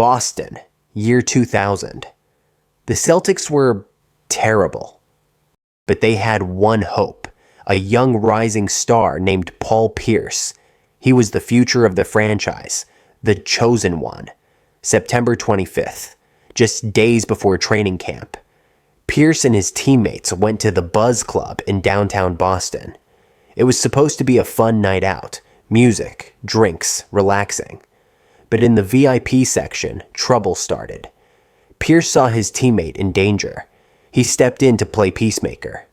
Boston, year 2000. The Celtics were terrible, but they had one hope, a young rising star named Paul Pierce. He was the future of the franchise, the chosen one. September 25th, just days before training camp. Pierce and his teammates went to the Buzz Club in downtown Boston. It was supposed to be a fun night out, music, drinks, relaxing. But in the VIP section, trouble started. Pierce saw his teammate in danger. He stepped in to play peacemaker.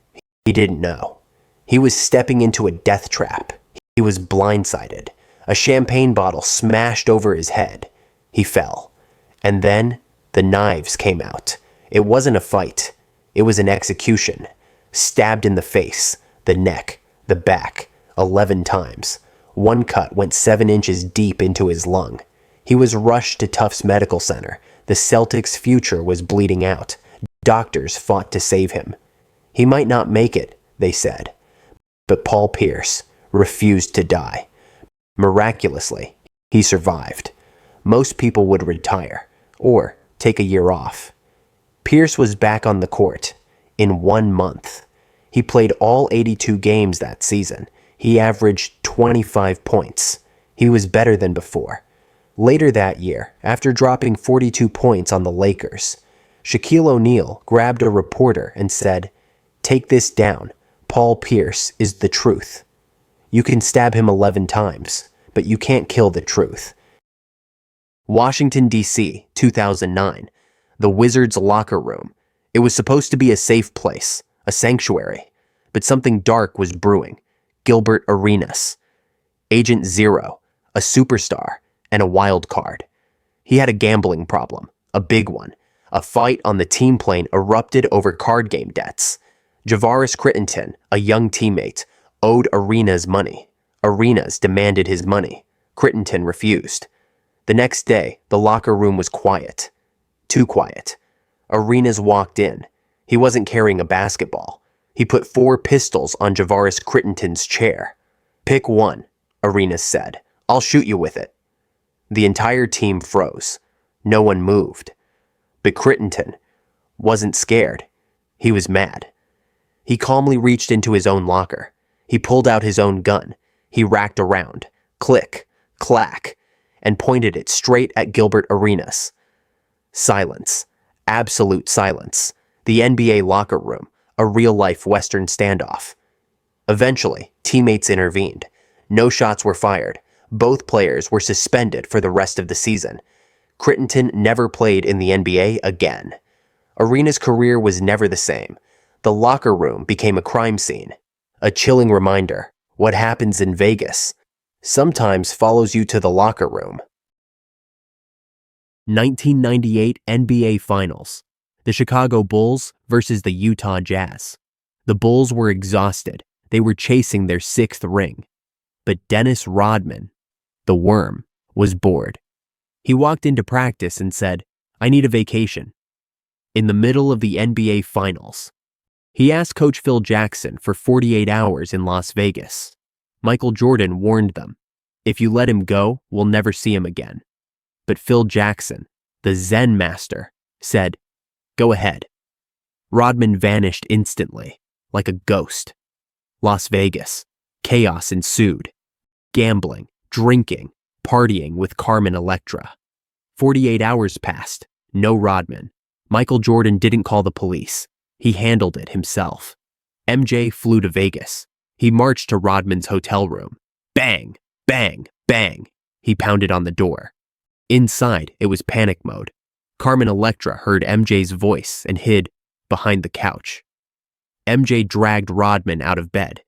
He didn't know. He was stepping into a death trap. He was blindsided. A champagne bottle smashed over his head. He fell. And then the knives came out. It wasn't a fight. It was an execution. Stabbed in the face, the neck, the back, 11 times. One cut went 7 inches deep into his lung. He was rushed to Tufts Medical Center. The Celtics' future was bleeding out. Doctors fought to save him. He might not make it, they said. But Paul Pierce refused to die. Miraculously, he survived. Most people would retire, or take a year off. Pierce was back on the court in 1 month. He played all 82 games that season. He averaged 25 points. He was better than before. Later that year, after dropping 42 points on the Lakers, Shaquille O'Neal grabbed a reporter and said, "Take this down. Paul Pierce is the truth. You can stab him 11 times, but you can't kill the truth." Washington, D.C., 2009. The Wizards' locker room. It was supposed to be a safe place, a sanctuary, but something dark was brewing. Gilbert Arenas. Agent Zero, a superstar, and a wild card. He had a gambling problem, a big one. A fight on the team plane erupted over card game debts. Javaris Crittenton, a young teammate, owed Arenas money. Arenas demanded his money. Crittenton refused. The next day, the locker room was quiet. Too quiet. Arenas walked in. He wasn't carrying a basketball. He put 4 pistols on Javaris Crittenton's chair. "Pick one," Arenas said. "I'll shoot you with it." The entire team froze. No one moved. But Crittenton wasn't scared. He was mad. He calmly reached into his own locker. He pulled out his own gun. He racked around. Click, clack, and pointed it straight at Gilbert Arenas. Silence. Absolute silence. The NBA locker room. A real-life Western standoff. Eventually, teammates intervened. No shots were fired. Both players were suspended for the rest of the season. Crittenton never played in the NBA again. Arenas' career was never the same. The locker room became a crime scene. A chilling reminder, what happens in Vegas sometimes follows you to the locker room. 1998 NBA Finals. The Chicago Bulls versus the Utah Jazz. The Bulls were exhausted. They were chasing their 6th ring. But Dennis Rodman, the worm, was bored. He walked into practice and said, "I need a vacation." In the middle of the NBA Finals, he asked Coach Phil Jackson for 48 hours in Las Vegas. Michael Jordan warned them, "If you let him go, we'll never see him again." But Phil Jackson, the Zen master, said, "Go ahead." Rodman vanished instantly, like a ghost. Las Vegas. Chaos ensued. Gambling, drinking, partying with Carmen Electra. 48 hours passed. No Rodman. Michael Jordan didn't call the police. He handled it himself. MJ flew to Vegas. He marched to Rodman's hotel room. Bang, bang, bang. He pounded on the door. Inside, it was panic mode. Carmen Electra heard MJ's voice and hid behind the couch. MJ dragged Rodman out of bed.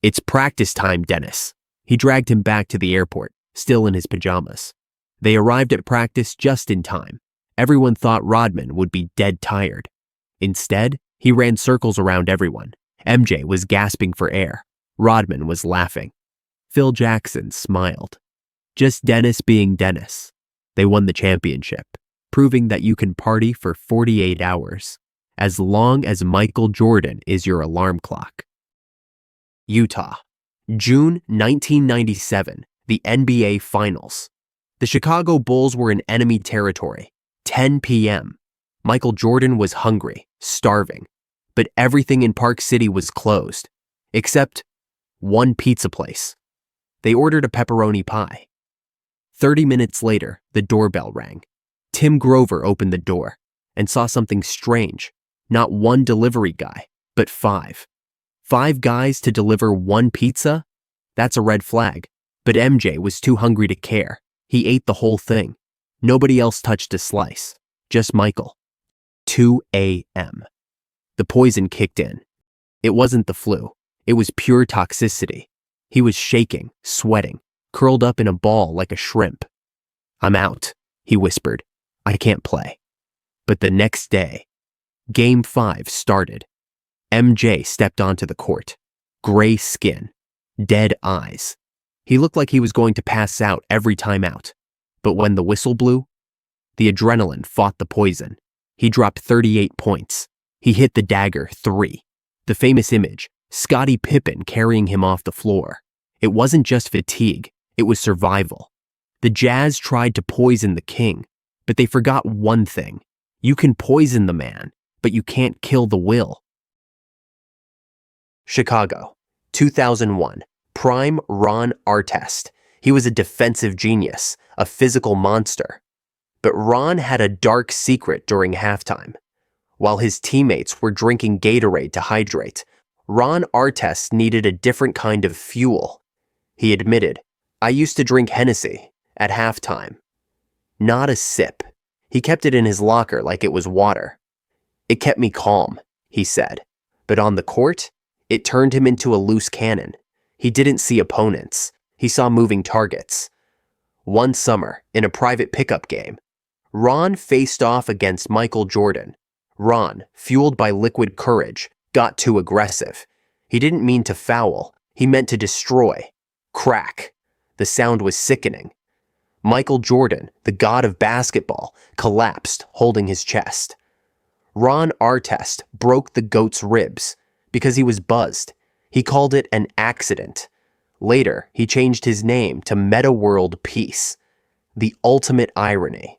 "It's practice time, Dennis." He dragged him back to the airport, still in his pajamas. They arrived at practice just in time. Everyone thought Rodman would be dead tired. Instead, he ran circles around everyone. MJ was gasping for air. Rodman was laughing. Phil Jackson smiled. Just Dennis being Dennis. They won the championship, proving that you can party for 48 hours, as long as Michael Jordan is your alarm clock. Utah. June 1997, the NBA Finals. The The Chicago Bulls were in enemy territory. 10 p.m. Michael Jordan was hungry, starving, but everything in Park City was closed, except one pizza place. They ordered a pepperoni pie. 30 minutes later, the doorbell rang. Tim Grover opened the door and saw something strange. Not one delivery guy, but 5. 5 guys to deliver one pizza? That's a red flag. But MJ was too hungry to care. He ate the whole thing. Nobody else touched a slice. Just Michael. 2 a.m. The poison kicked in. It wasn't the flu. It was pure toxicity. He was shaking, sweating, curled up in a ball like a shrimp. "I'm out," he whispered. "I can't play." But the next day, Game 5 started. MJ stepped onto the court. Gray skin, dead eyes. He looked like he was going to pass out every time out. But when the whistle blew, the adrenaline fought the poison. He dropped 38 points. He hit the dagger 3. The famous image, Scottie Pippen carrying him off the floor. It wasn't just fatigue, it was survival. The Jazz tried to poison the king, but they forgot one thing. You can poison the man, but you can't kill the will. Chicago, 2001. Prime Ron Artest. He was a defensive genius, a physical monster. But Ron had a dark secret during halftime. While his teammates were drinking Gatorade to hydrate, Ron Artest needed a different kind of fuel. He admitted, "I used to drink Hennessy at halftime." Not a sip. He kept it in his locker like it was water. "It kept me calm," he said. But on the court, it turned him into a loose cannon. He didn't see opponents. He saw moving targets. One summer, in a private pickup game, Ron faced off against Michael Jordan. Ron, fueled by liquid courage, got too aggressive. He didn't mean to foul. He meant to destroy. Crack. The sound was sickening. Michael Jordan, the god of basketball, collapsed, holding his chest. Ron Artest broke the GOAT's ribs because he was buzzed. He called it an accident. Later, he changed his name to Meta World Peace. The ultimate irony.